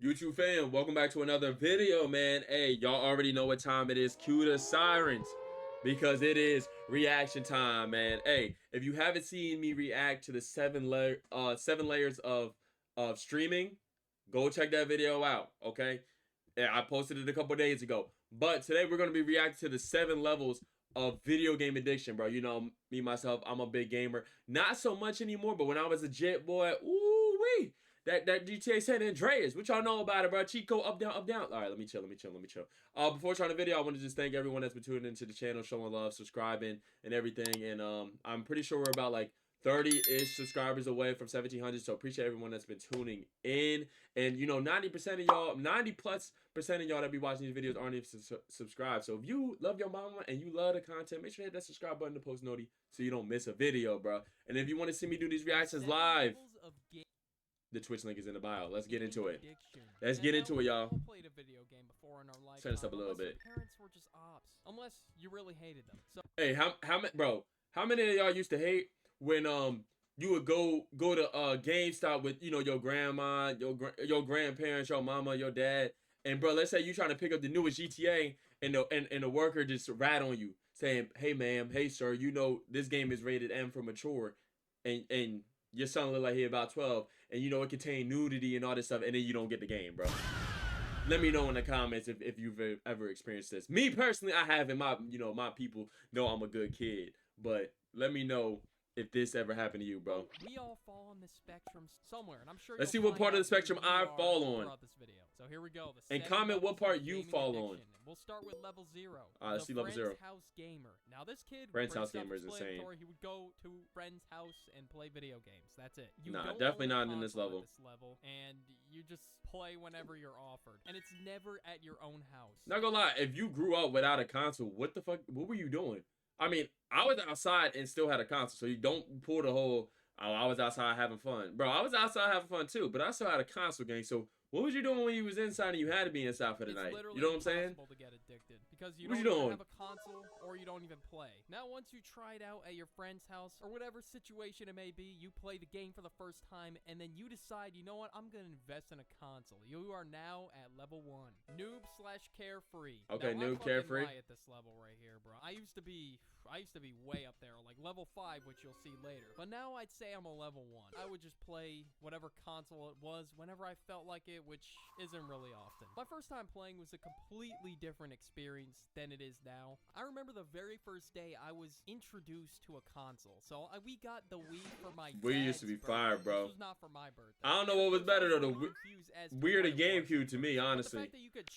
YouTube fam, welcome back to another video, man. Hey, y'all already know what time it is. Cue the sirens because it is reaction time, man. Hey, if you haven't seen me react to the seven layers of streaming, go check that video out. Okay, yeah, I posted it a couple days ago. But today we're gonna be reacting to the 7 levels of video game addiction, bro. You know me myself, I'm a big gamer. Not so much anymore, but when I was a jet boy, ooh wee. That GTA San Andreas, what y'all know about it, bro? Cheat code up, down, up, down. All right, let me chill. Before starting the video, I want to just thank everyone that's been tuning into the channel, showing love, subscribing, and everything. And I'm pretty sure we're about like 30-ish subscribers away from 1,700. So appreciate everyone that's been tuning in. And you know, 90% of y'all, 90+% of y'all that be watching these videos aren't even subscribed. So if you love your mama and you love the content, make sure you hit that subscribe button to post noti so you don't miss a video, bro. And if you want to see me do these reactions live, the Twitch link is in the bio. Let's get into it. Let's get into it, y'all. Played a video game before in our life. Turn this up a little bit. Parents were just ops, unless you really hated them. So hey, how many of y'all used to hate when you would go to GameStop with your grandma, your grandparents, your mama, your dad, and bro, let's say you trying to pick up the newest GTA and the worker just rat on you saying, "Hey ma'am, hey sir, you know this game is rated M for mature," and your son look like he about 12, and you know it contain nudity and all this stuff, and then you don't get the game, bro. Let me know in the comments if you've ever experienced this. Me personally, I haven't. My people know I'm a good kid, but let me know if this ever happened to you, bro. We all fall on this spectrum somewhere, and I'm sure. Let's see what part of the spectrum I fall on. This video. So here we go. And comment what part you fall on. We'll start with level 0. Let's see level 0. House gamer. Now this kid, Friend's house gamer is insane. He would go to friend's house and play video games. That's it. Nah, definitely not in this level. And you just play whenever you're offered, and it's never at your own house. Not gonna lie, if you grew up without a console, what the fuck? What were you doing? I mean, I was outside and still had a console, so you don't pull the whole, oh, I was outside having fun. Bro, I was outside having fun too, but I still had a console game, so what was you doing when you was inside and you had to be inside for the night? You know what I'm saying? It's literally impossible to get addicted because you what don't have a console or you don't even play. Now, once you try it out at your friend's house or whatever situation it may be, you play the game for the first time and then you decide, you know what, I'm going to invest in a console. You are now at level 1. Noob/carefree. Okay, now, noob carefree. At this level right here, bro. I used to be way up there, like level 5, which you'll see later. But now I'd say I'm a level 1. I would just play whatever console it was whenever I felt like it, which isn't really often. My first time playing was a completely different experience than it is now. I remember the very first day I was introduced to a console. So we got the Wii for my Wii used to be fire, bro. This was not for my birthday. I don't know what was better though, the Wii or the GameCube to me, honestly.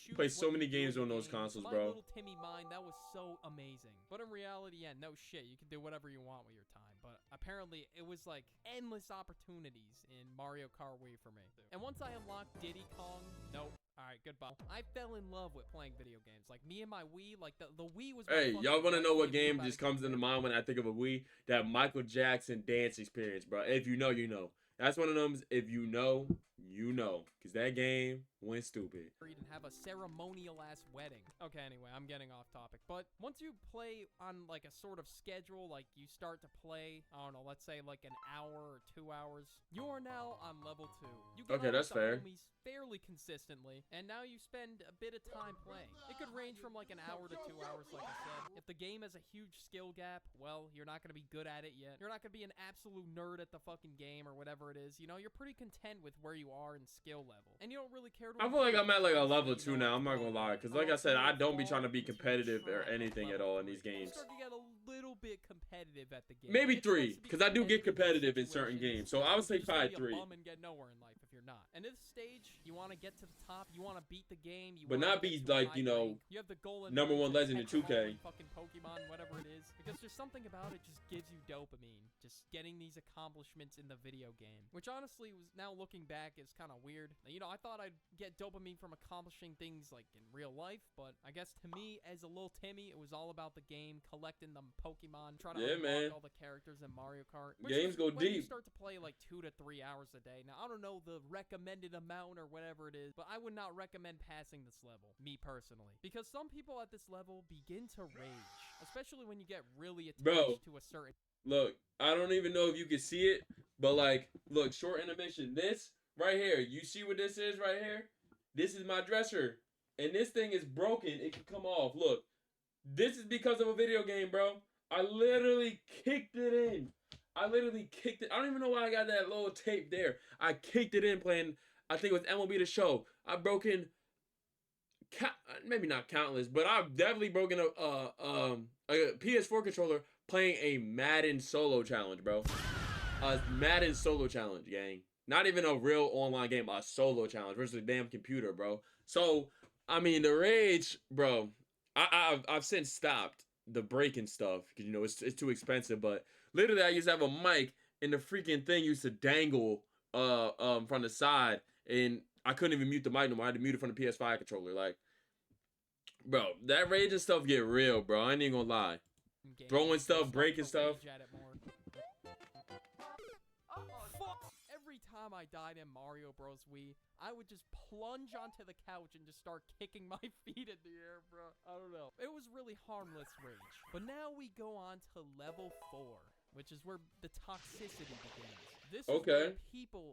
You play so many games on those consoles, bro. My little Timmy mind, that was so amazing. But in reality, yeah, no shit. You can do whatever you want with your time. But apparently, it was like endless opportunities in Mario Kart Wii for me. And once I unlocked Diddy Kong, nope. Alright, goodbye. I fell in love with playing video games. Like, me and my Wii, like, the Wii was... Hey, y'all want to know what game just comes into mind when I think of a Wii? That Michael Jackson dance experience, bro. If you know, you know. That's one of them, if you know, you know. Because that game went stupid. And have a ceremonial-ass wedding. Okay, anyway, I'm getting off topic. But once you play on, like, a sort of schedule, like, you start to play, I don't know, let's say, like, an hour or 2 hours, you are now on level 2. You get okay, that's fair. Fairly consistently, and now you spend a bit of time playing. It could range from like an hour to 2 hours, like I said. If the game has a huge skill gap, well, you're not going to be good at it yet. You're not going to be an absolute nerd at the fucking game or whatever it is. You know, you're pretty content with where you are in skill level, and you don't really care to... I feel like I'm at like a level 2 now, I'm not gonna lie, because like I said, I don't be trying to be competitive or anything at all in these games. You start to get a little bit competitive at the game. Maybe 3, because I do get competitive in certain games, so I would say probably 3. And get nowhere in life if you're not. And this stage, you want to get to the top, you want to beat the game, but not be like, you know, you have the goal in #1 legend in 2K. Fucking Pokemon, whatever it is, because there's something about it just gives you dopamine, just getting these accomplishments in the video game, which honestly was, now looking back, is kind of weird. You know, I thought I'd get dopamine from accomplishing things like in real life, but I guess to me, as a little Timmy, it was all about the game, collecting the Pokemon, trying to unlock all the characters in Mario Kart. Games go deep. You start to play like 2 to 3 hours a day. Now, I don't know the recommended amount or whatever it is, but I would not recommend passing this level, me personally, because some people at this level begin to rage, especially when you get really attached to a certain... Look, I don't even know if you can see it, but like, look, short intermission, this right here, you see what this is right here? This is my dresser, and this thing is broken. It can come off. Look, this is because of a video game, bro. I literally kicked it in. I literally kicked it. I don't even know why I got that little tape there. I kicked it in playing, I think it was MLB The Show. I've broken, maybe not countless, but I've definitely broken a PS4 controller playing a Madden solo challenge, bro. A Madden solo challenge, gang. Not even a real online game, a solo challenge versus a damn computer, bro. So, I mean, the rage, bro. I've since stopped the breaking stuff because, you know, it's too expensive. But literally, I used to have a mic, and the freaking thing used to dangle from the side, and I couldn't even mute the mic no more. I had to mute it from the PS5 controller. Like, bro, that rage and stuff get real, bro. I ain't even gonna lie. Throwing stuff, breaking stuff. Every time I died in Mario Bros. Wii, I would just plunge onto the couch and just start kicking my feet in the air, bro. I don't know. It was really harmless rage. But now we go on to level 4, which is where the toxicity begins. This is where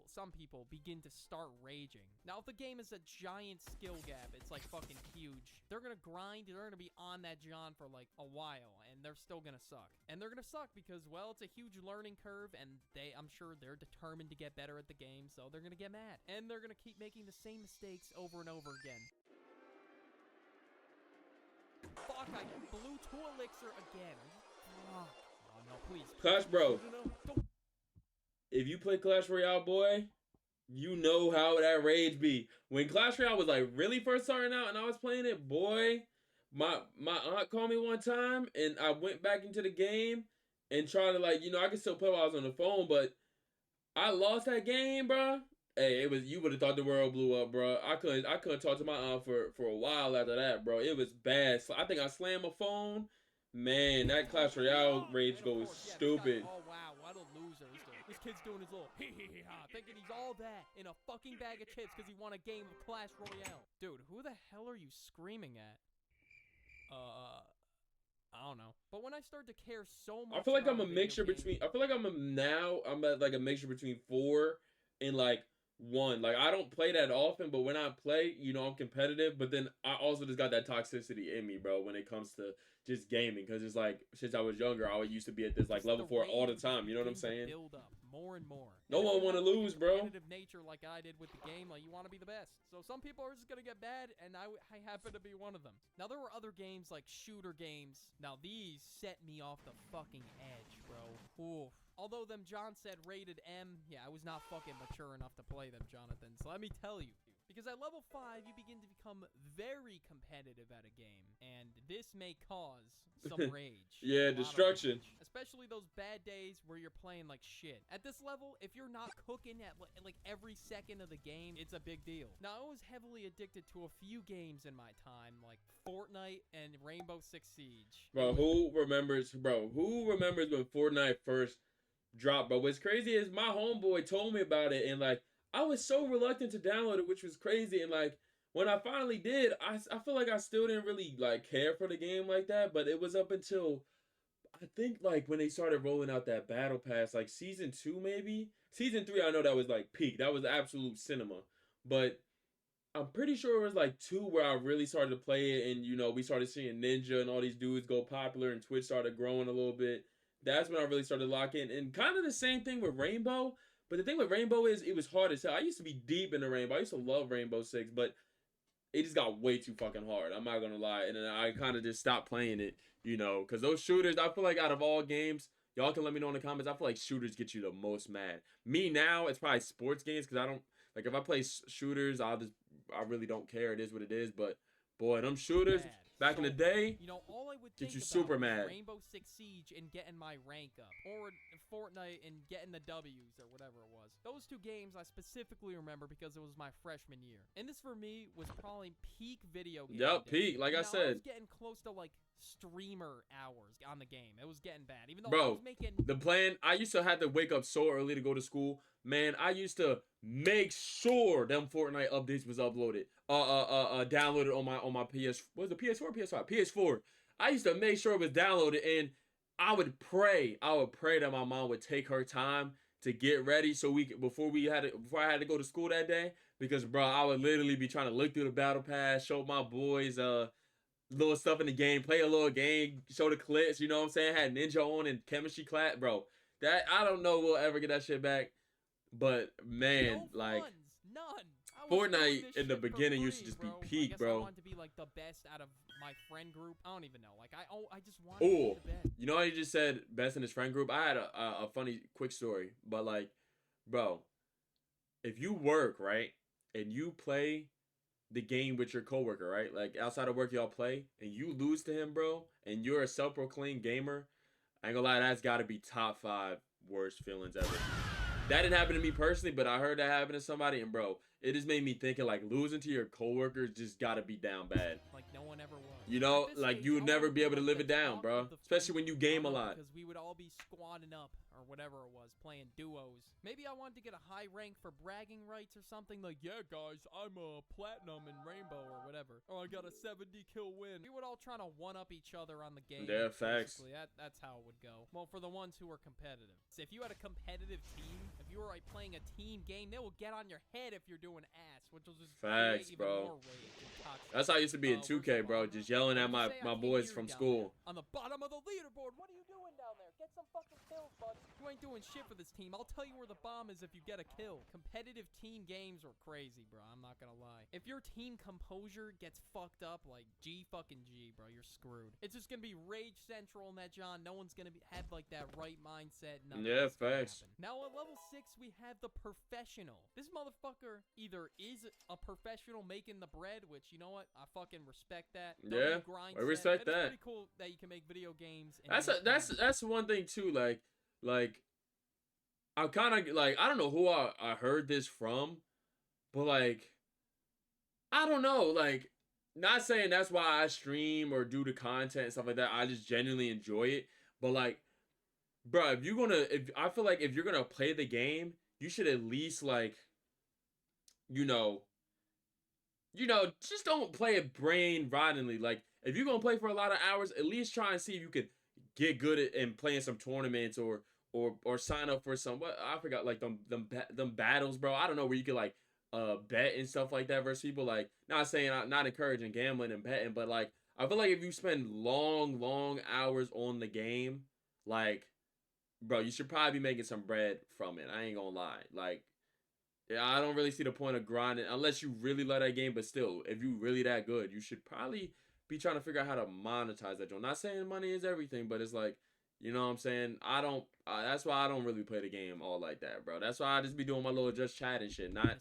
some people begin to start raging. Now, if the game is a giant skill gap, it's like fucking huge. They're gonna grind, they're gonna be on that John for like a while, and they're still gonna suck. And they're gonna suck because, well, it's a huge learning curve, and I'm sure they're determined to get better at the game, so they're gonna get mad. And they're gonna keep making the same mistakes over and over again. Fuck, I blew 2 elixir again. Oh, no, please. Clash, bro. Don't. If you play Clash Royale, boy, you know how that rage be. When Clash Royale was like really first starting out and I was playing it, boy, my aunt called me one time and I went back into the game and tried to, like, you know, I could still play while I was on the phone, but I lost that game, bro. Hey, you would have thought the world blew up, bro. I couldn't talk to my aunt for a while after that, bro. It was bad. So I think I slammed my phone. Man, that Clash Royale rage goes stupid. Oh wow, what a loser. This kid's doing his little hee-hee-hee-ha, thinking he's all that in a fucking bag of chips because he won a game of Clash Royale. Dude, who the hell are you screaming at? I don't know. But when I start to care so much, I feel like I'm a mixture between. I feel like I'm at like a mixture between 4 and like 1. Like, I don't play that often, but when I play, you know, I'm competitive. But then I also just got that toxicity in me, bro, when it comes to just gaming. Because it's like, since I was younger, I used to be at this like level 4 all the time. You know what I'm saying? Build up more and more. No one want to lose, bro. Competitive nature like I did with the game, like you want to be the best. So some people are just gonna get bad, and I happen to be one of them. Now there were other games like shooter games. Now these set me off the fucking edge, bro. Oof. Although them John said rated M, yeah, I was not fucking mature enough to play them, Jonathan. So let me tell you. Because at level 5, you begin to become very competitive at a game, and this may cause some rage. Yeah, destruction. Rage, especially those bad days where you're playing like shit. At this level, if you're not cooking at like every second of the game, it's a big deal. Now, I was heavily addicted to a few games in my time, like Fortnite and Rainbow Six Siege. Bro, who remembers when Fortnite first dropped? But what's crazy is my homeboy told me about it, and like, I was so reluctant to download it, which was crazy. And like, when I finally did, I feel like I still didn't really like care for the game like that. But it was up until, I think, like, when they started rolling out that battle pass, like season 2 maybe. Season 3, I know that was like peak. That was absolute cinema. But I'm pretty sure it was like 2 where I really started to play it, and you know, we started seeing Ninja and all these dudes go popular, and Twitch started growing a little bit. That's when I really started locking. And kind of the same thing with Rainbow. But the thing with Rainbow is it was hard as hell. I used to be deep into Rainbow. I used to love Rainbow Six, but it just got way too fucking hard. I'm not gonna lie. And then I kind of just stopped playing it, you know, because those shooters, I feel like out of all games, y'all can let me know in the comments, I feel like shooters get you the most mad. Me now, it's probably sports games, because I don't, like, if I play shooters, I really don't care. It is what it is. But boy, them shooters back in the day, you know, all I would get think you about super mad. Rainbow Six Siege and getting my rank up, or Fortnite and getting the W's or whatever it was. Those 2 games I specifically remember because it was my freshman year, and this for me was probably peak video game. Yep, peak. Like I said, I was getting close to like streamer hours on the game. It was getting bad, even though bro, I was making the plan. I used to have to wake up so early to go to school. Man, I used to make sure them Fortnite updates was uploaded, downloaded on my PS. Was it PS4 or PS5? PS4. I used to make sure it was downloaded, and I would pray that my mom would take her time to get ready, so before I had to go to school that day, because bro, I would literally be trying to look through the battle pass, show my boys little stuff in the game, play a little game, show the clips, you know what I'm saying? Had Ninja on and chemistry class, bro. That I don't know we'll ever get that shit back. But man, No like funds, none. I was doing Fortnite this in the shit for beginning used to free, just be bro. I peak, guess I bro. wanted to be like the best out of my friend group. I don't even know. Like I just wanted to Oh, be the best. you know how you just said best in his friend group? I had a funny quick story, but like, bro, if you work right and you play the game with your coworker, right? Like outside of work, y'all play, and you lose to him, bro, and you're a self-proclaimed gamer. I ain't gonna lie, that's got to be top 5 worst feelings ever. That didn't happen to me personally, but I heard that happen to somebody, and bro, it just made me thinking like losing to your coworkers just gotta be down bad. Like no one ever was. You know, At this like age, you would I never wanted be able to like live the it down, talk bro. of the Especially friend when you group game a growing up, lot. Because we would all be squadding up or whatever it was, playing duos. Maybe I wanted to get a high rank for bragging rights or something. Like, yeah, guys, I'm a platinum in Rainbow or whatever. Or I got a 70 kill win. We would all try to one up each other on the game. Yeah, facts. Basically, that's how it would go. Well, for the ones who were competitive. So if you had a competitive team, if you were like playing a team game, they will get on your head if you're doing ass, which will just Facts, create bro. even more rage and toxic. That's how I used to be in Where's 2K, the bro. bomb, Just yelling at What'd you say? I my can't boys hear from you down school. there. On the bottom of the leaderboard, what are you doing down there? Get some fucking kills, bud. You ain't doing shit for this team. I'll tell you where the bomb is if you get a kill. Competitive team games are crazy, bro. I'm not gonna lie. If your team composure gets fucked up, like G fucking G, bro, you're screwed. It's just gonna be rage central in that, John. No one's gonna have like that right mindset. Yeah, facts. Now at level 6, we have the professional. This motherfucker either is a professional making the bread, which, you know what? I fucking respect that. Yeah, grind I respect It's that. pretty cool that you can make video games. And That's one thing too. Like I kind of like I don't know who I heard this from, but like I don't know. Like not saying that's why I stream or do the content and stuff like that. I just genuinely enjoy it. But like, bro, if I feel like if you're gonna play the game, you should at least like, you know, just don't play it brain rottingly. Like if you're gonna play for a lot of hours, at least try and see if you could get good at and playing some tournaments or sign up for some what I forgot like them battles, bro. I don't know where you could like bet and stuff like that versus people. Like not saying not encouraging gambling and betting, but like I feel like if you spend long hours on the game, like bro, you should probably be making some bread from it. I ain't gonna lie. Like yeah, I don't really see the point of grinding unless you really love that game. But still, if you really that good, you should probably be trying to figure out how to monetize that joint. Not saying money is everything, but it's like, you know what I'm saying? I don't. That's why I don't really play the game all like that, bro. That's why I just be doing my little just chat and shit. Not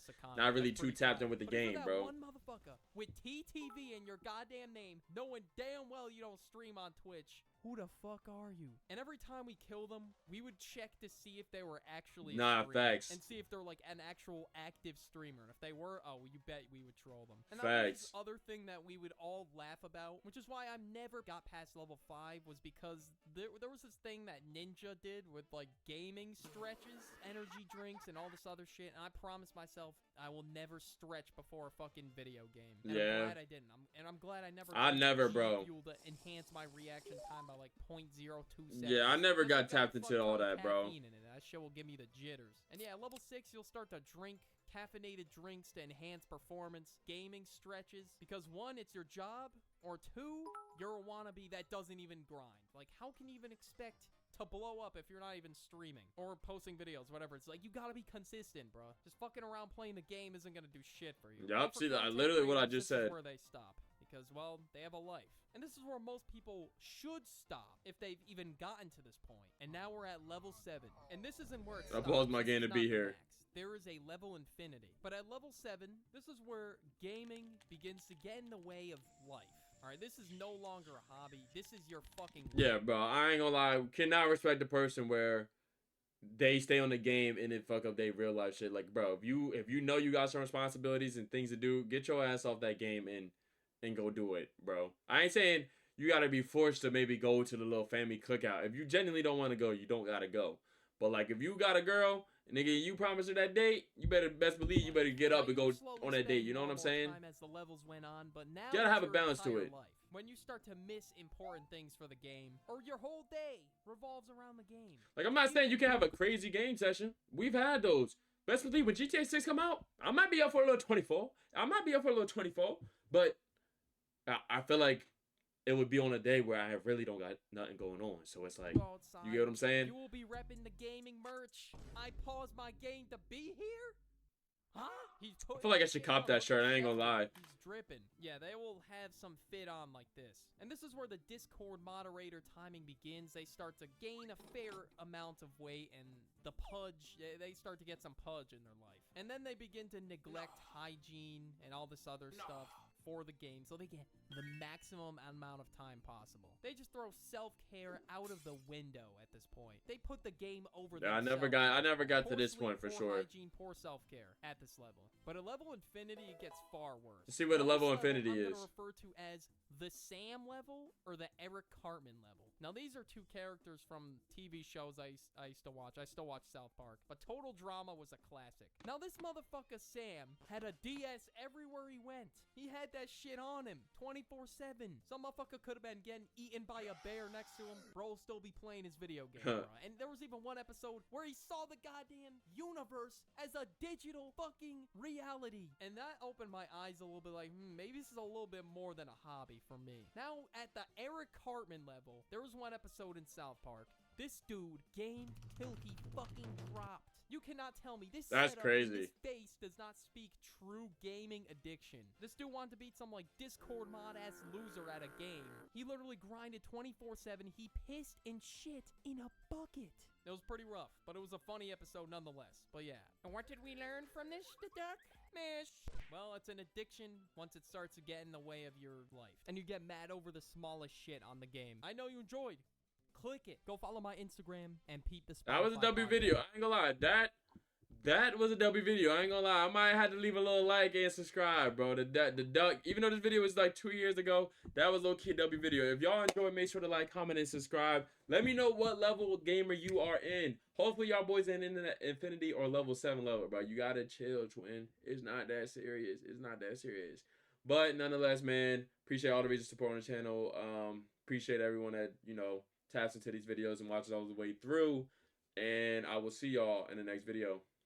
really too tapped in with the game, bro. One motherfucker with TTV in your goddamn name, knowing damn well you don't stream on Twitch. Who the fuck are you? And every time we kill them, we would check to see if they were actually a streamer, facts. and see if they're like an actual active streamer. And if they were, oh, you bet we would troll them. And Facts. the other thing that we would all laugh about, which is why I never got past level 5, was because there was this thing that Ninja did with like gaming stretches, energy drinks, and all this other shit. And I promised myself I will never stretch before a fucking video game. And Yeah. I'm glad I didn't. I'm glad I never. I never, bro. Fuel to enhance my reaction time by like 0.02 seconds. Yeah, I never got Because tapped into all that, bro. caffeine in it. That shit will give me the jitters. And yeah, level 6, you'll start to drink caffeinated drinks to enhance performance, gaming stretches. Because 1, it's your job, or 2, you're a wannabe that doesn't even grind. Like, how can you even expect to blow up if you're not even streaming or posting videos, whatever? It's like, you gotta be consistent, bro. Just fucking around playing the game isn't gonna do shit for you. Yup, But for see, content literally what I creators, just this is said. where they stop. Because, well, they have a life. And this is where most people should stop if they've even gotten to this point. And now we're at level 7. And this isn't where it I stops. paused my This game is to be not the here. max. There is a level infinity. But at level 7, this is where gaming begins to get in the way of life. Alright, this is no longer a hobby. This is your fucking life. Yeah, bro. I ain't gonna lie. Cannot respect the person where they stay on the game and then fuck up their real life shit. Like, bro, if you know you got some responsibilities and things to do, get your ass off that game and go do it, bro. I ain't saying you gotta be forced to maybe go to the little family cookout. If you genuinely don't want to go, you don't gotta go. But like, if you got a girl, nigga, you promised her that date, you better best believe you better get up and go on that date. You know what I'm saying? As the levels went on, but now You gotta have a your balance to entire it. life. When you start to miss important things for the game, or your whole day revolves around the game. Like, I'm not saying you can have a crazy game session. We've had those. best believe when GTA 6 come out, I might be up for a little 24. I might be up for a little 24, but I feel like it would be on a day where I really don't got nothing going on. So it's like, you get what I'm saying? You will be repping the gaming merch. I paused my game to be here? Huh? I feel like I should cop that shirt. I ain't gonna lie. He's dripping. Yeah, they will have some fit on like this. And this is where the Discord moderator timing begins. They start to gain a fair amount of weight and the pudge, they start to get some pudge in their life. And then they begin to neglect hygiene and all this other stuff for the game, so they get the maximum amount of time possible. They just throw self-care out of the window at this point. They put the game over Yeah, themselves. I never got to this Poor point for sleep, sure. poor hygiene, poor self-care at this level. But at level infinity, it gets far worse. Let's see what the Now, level this infinity I'm is. gonna refer to as the Sam level or the Eric Cartman level. Now, these are two characters from TV shows I used to watch. I still watch South Park. But Total Drama was a classic. Now, this motherfucker Sam had a DS everywhere he went. He had that shit on him 24/7. Some motherfucker could have been getting eaten by a bear next to him. Bro will still be playing his video game, bro. And there was even one episode where he saw the goddamn universe as a digital fucking reality. And that opened my eyes a little bit like, maybe this is a little bit more than a hobby for me. Now, at the Eric Cartman level, there was one episode in South Park. This dude gamed till he fucking dropped. You cannot tell me this That's setup crazy. in his face does not speak true gaming addiction. This dude wanted to beat some like Discord mod ass loser at a game. He literally grinded 24/7. He pissed and shit in a bucket. It was pretty rough, but it was a funny episode nonetheless. But yeah. And what did we learn from this, the duck? Mish. Well, it's an addiction once it starts to get in the way of your life. And you get mad over the smallest shit on the game. I know you enjoyed. Click it. Go follow my Instagram and peep the Spotify That was a W podcast. video. I ain't gonna lie. That was a W video. I ain't gonna lie. I might have to leave a little like and subscribe, bro. The duck. Even though this video was like 2 years ago, that was low key W video. If y'all enjoyed, make sure to like, comment, and subscribe. Let me know what level gamer you are in. Hopefully y'all boys in Infinity or level 7 level, bro. You gotta chill, twin. It's not that serious. It's not that serious. But nonetheless, man, appreciate all the recent support on the channel. Appreciate everyone that, you know, taps into these videos and watches all the way through. And I will see y'all in the next video.